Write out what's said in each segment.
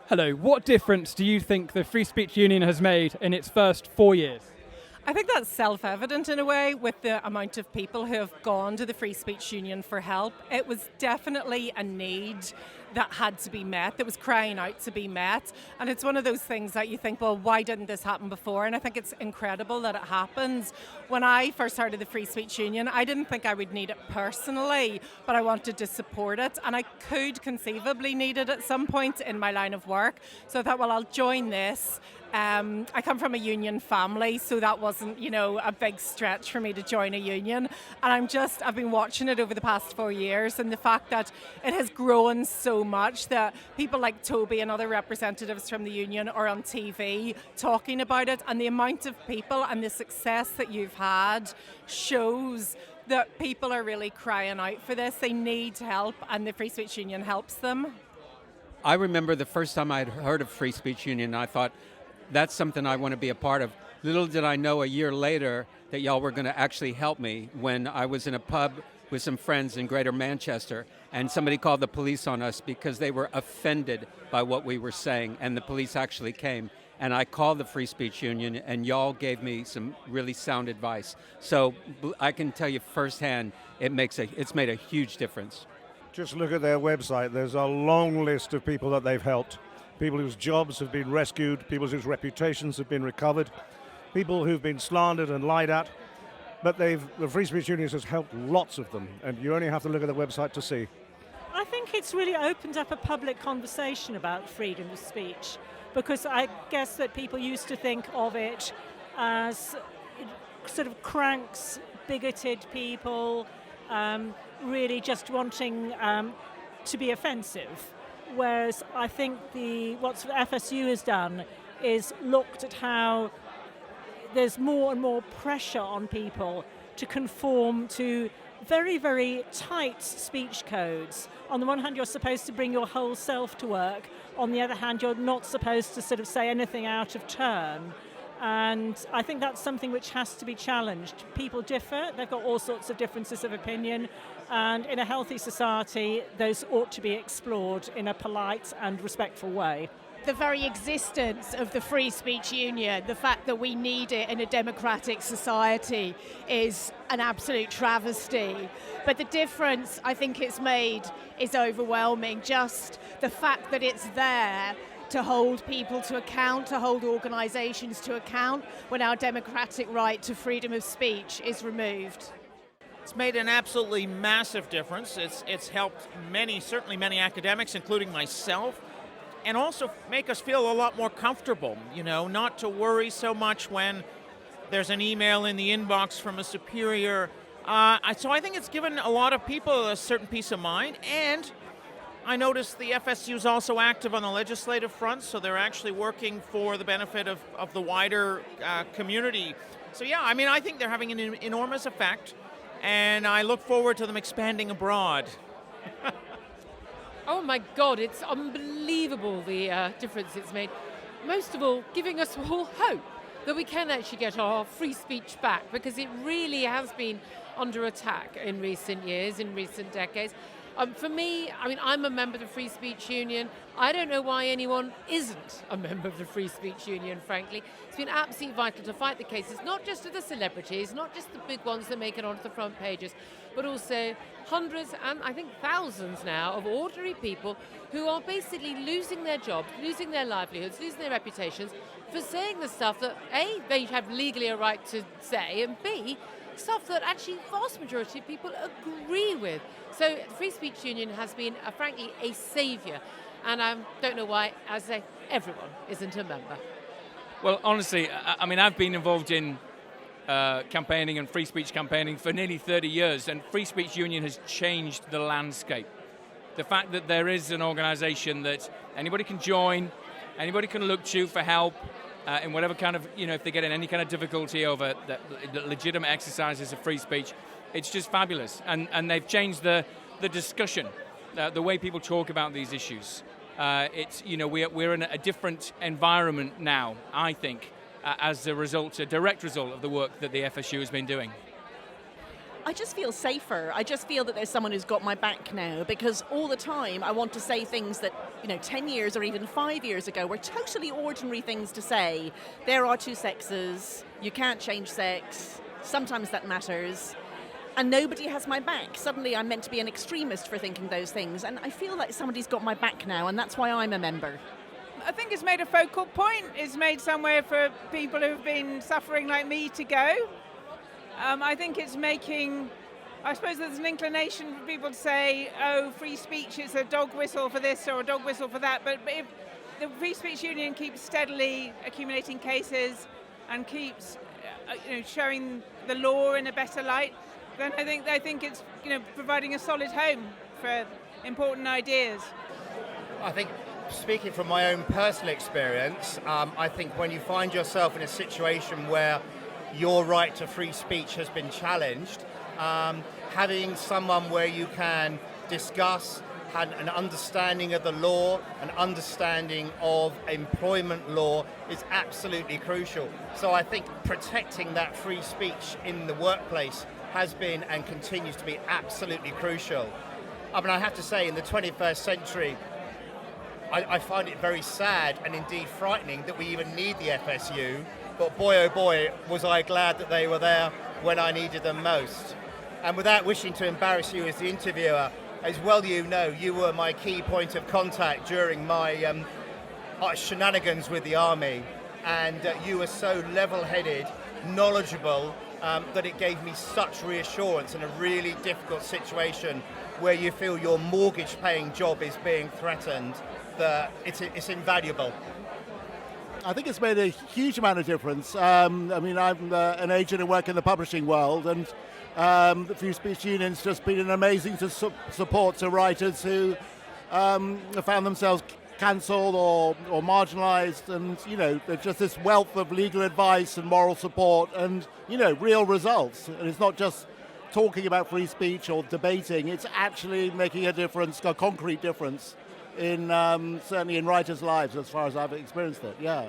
Hello, what difference do you think the Free Speech Union has made in its first 4 years? I think that's self-evident in a way with the amount of people who have gone to the Free Speech Union for help. It was definitely a need that had to be met, that was crying out to be met. And it's one of those things that you think, well, why didn't this happen before? And I think it's incredible that it happens. When I first started the Free Speech Union, I didn't think I would need it personally, but I wanted to support it. And I could conceivably need it at some point in my line of work. So I thought, well, I'll join this. I come from a union family, so that wasn't, a big stretch for me to join a union. And I've been watching it over the past 4 years, and the fact that it has grown so much that people like Toby and other representatives from the union are on TV talking about it, and the amount of people and the success that you've had shows that people are really crying out for this. They need help, and the Free Speech Union helps them. I remember the first time I'd heard of Free Speech Union, I thought, that's something I want to be a part of. Little did I know a year later that y'all were going to actually help me when I was in a pub with some friends in Greater Manchester, and somebody called the police on us because they were offended by what we were saying, and the police actually came. And I called the Free Speech Union, and y'all gave me some really sound advice. So I can tell you firsthand, it's made a huge difference. Just look at their website. There's a long list of people that they've helped. People whose jobs have been rescued, people whose reputations have been recovered, people who've been slandered and lied at. But the Free Speech Union has helped lots of them, and you only have to look at the website to see. I think it's really opened up a public conversation about freedom of speech, because I guess that people used to think of it as sort of cranks, bigoted people, really just wanting to be offensive. Whereas I think what FSU has done is looked at how there's more and more pressure on people to conform to very, very tight speech codes. On the one hand, you're supposed to bring your whole self to work. On the other hand, you're not supposed to sort of say anything out of turn. And I think that's something which has to be challenged. People differ, they've got all sorts of differences of opinion, and in a healthy society, those ought to be explored in a polite and respectful way. The very existence of the Free Speech Union, the fact that we need it in a democratic society, is an absolute travesty. But the difference I think it's made is overwhelming. Just the fact that it's there to hold people to account, to hold organisations to account when our democratic right to freedom of speech is removed. It's made an absolutely massive difference. It's helped certainly many academics, including myself, and also make us feel a lot more comfortable, not to worry so much when there's an email in the inbox from a superior. So I think it's given a lot of people a certain peace of mind, and I noticed the FSU is also active on the legislative front, so they're actually working for the benefit of the wider community. So yeah, I think they're having an enormous effect, and I look forward to them expanding abroad. Oh my God, it's unbelievable the difference it's made. Most of all, giving us all hope that we can actually get our free speech back, because it really has been under attack in recent years, in recent decades. For me, I'm a member of the Free Speech Union. I don't know why anyone isn't a member of the Free Speech Union, frankly. It's been absolutely vital to fight the cases, not just of the celebrities, not just the big ones that make it onto the front pages, but also hundreds and I think thousands now of ordinary people who are basically losing their jobs, losing their livelihoods, losing their reputations for saying the stuff that A, they have legally a right to say, and B, stuff that actually vast majority of people agree with. So the Free Speech Union has been, frankly, a saviour. And I don't know why, as I say, everyone isn't a member. Well, honestly, I've been involved in campaigning and free speech campaigning for nearly 30 years, and Free Speech Union has changed the landscape. The fact that there is an organisation that anybody can join, anybody can look to for help, in whatever kind of, if they get in any kind of difficulty over the legitimate exercises of free speech, it's just fabulous. And they've changed the discussion, the way people talk about these issues. We're in a different environment now, I think, as a direct result of the work that the FSU has been doing. I just feel safer. I just feel that there's someone who's got my back now, because all the time I want to say things that, 10 years or even 5 years ago were totally ordinary things to say. There are two sexes, you can't change sex, sometimes that matters. And nobody has my back. Suddenly I'm meant to be an extremist for thinking those things, and I feel like somebody's got my back now, and that's why I'm a member. I think it's made a focal point. It's made somewhere for people who've been suffering like me to go. I think it's making, I suppose there's an inclination for people to say, oh, free speech is a dog whistle for this or a dog whistle for that, but if the Free Speech Union keeps steadily accumulating cases and keeps showing the law in a better light, then I think it's providing a solid home for important ideas. I think, speaking from my own personal experience, I think when you find yourself in a situation where your right to free speech has been challenged, having someone where you can discuss an understanding of the law, an understanding of employment law is absolutely crucial. So I think protecting that free speech in the workplace has been and continues to be absolutely crucial. I mean, I have to say, in the 21st century, I find it very sad and indeed frightening that we even need the FSU, but boy oh boy was I glad that they were there when I needed them most. And without wishing to embarrass you as the interviewer, as well you were my key point of contact during my shenanigans with the army, and you were so level-headed, knowledgeable, that it gave me such reassurance in a really difficult situation where you feel your mortgage-paying job is being threatened, that it's invaluable. I think it's made a huge amount of difference. I'm an agent and work in the publishing world, and the Free Speech Union's just been an amazing support to writers who found themselves cancelled or marginalised, and there's just this wealth of legal advice and moral support and real results. And it's not just talking about free speech or debating; it's actually making a difference, a concrete difference in certainly in writers' lives, as far as I've experienced it. Yeah.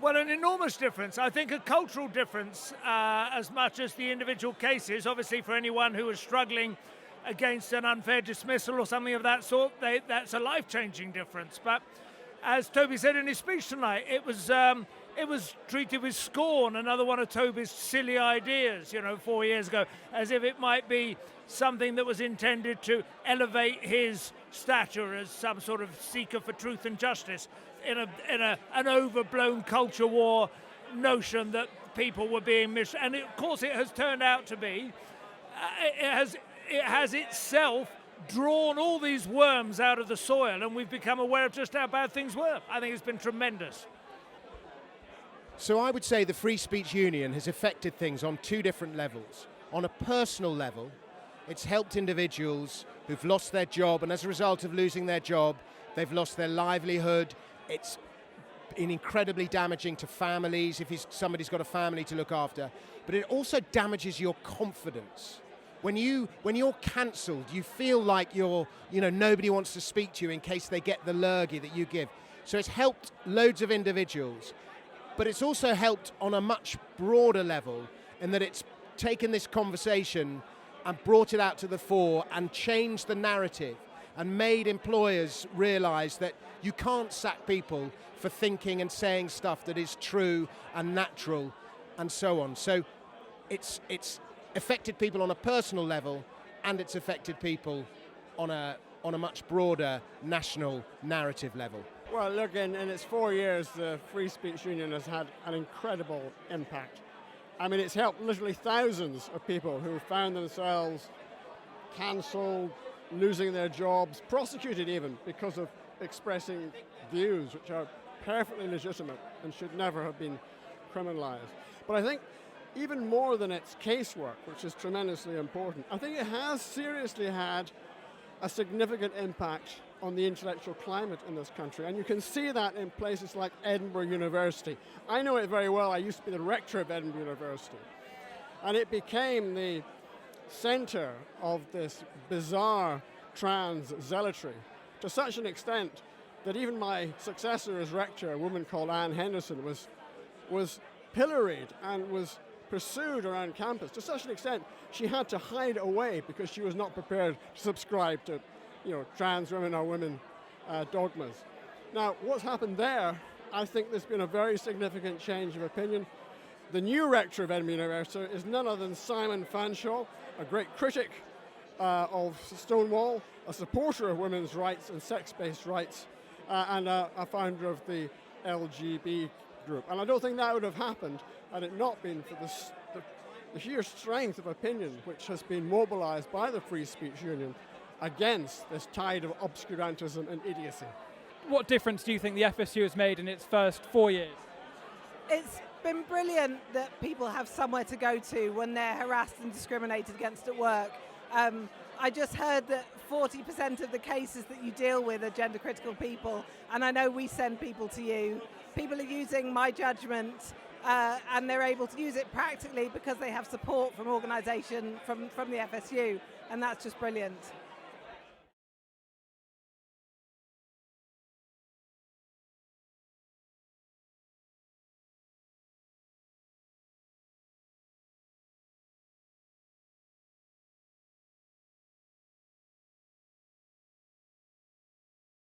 Well, an enormous difference. I think a cultural difference as much as the individual cases. Obviously, for anyone who is struggling against an unfair dismissal or something of that sort, that's a life-changing difference. But as Toby said in his speech tonight, it was treated with scorn, another one of Toby's silly ideas, 4 years ago, as if it might be something that was intended to elevate his stature as some sort of seeker for truth and justice in an overblown culture war notion that people were being and of course it has turned out to be, it has itself drawn all these worms out of the soil, and we've become aware of just how bad things were. I think it's been tremendous. So I would say the Free Speech Union has affected things on two different levels. On a personal level, it's helped individuals who've lost their job, and as a result of losing their job, they've lost their livelihood. It's been incredibly damaging to families if somebody's got a family to look after. But it also damages your confidence. When you're cancelled, you feel like nobody wants to speak to you in case they get the lurgy that you give. So it's helped loads of individuals, but it's also helped on a much broader level in that it's taken this conversation and brought it out to the fore and changed the narrative and made employers realise that you can't sack people for thinking and saying stuff that is true and natural and so on. So it's affected people on a personal level, and it's affected people on a much broader national narrative level. Well, look, in its 4 years, the Free Speech Union has had an incredible impact. I mean, it's helped literally thousands of people who found themselves cancelled, losing their jobs, prosecuted even because of expressing views which are perfectly legitimate and should never have been criminalised. But I think even more than its casework, which is tremendously important, I think it has seriously had a significant impact on the intellectual climate in this country. And you can see that in places like Edinburgh University. I know it very well. I used to be the rector of Edinburgh University. And it became the centre of this bizarre trans zealotry to such an extent that even my successor as rector, a woman called Anne Henderson, was pilloried and was pursued around campus to such an extent she had to hide away because she was not prepared to subscribe to, trans women or women dogmas. Now, what's happened there, I think there's been a very significant change of opinion. The new rector of Edinburgh University is none other than Simon Fanshawe, a great critic of Stonewall, a supporter of women's rights and sex-based rights, and a founder of the LGB group. And I don't think that would have happened had it not been for the sheer strength of opinion which has been mobilized by the Free Speech Union against this tide of obscurantism and idiocy. What difference do you think the FSU has made in its first 4 years? It's been brilliant that people have somewhere to go to when they're harassed and discriminated against at work. I just heard that 40% of the cases that you deal with are gender critical people, and I know we send people to you. People are using my judgment and they're able to use it practically because they have support from organisation from the FSU, and that's just brilliant.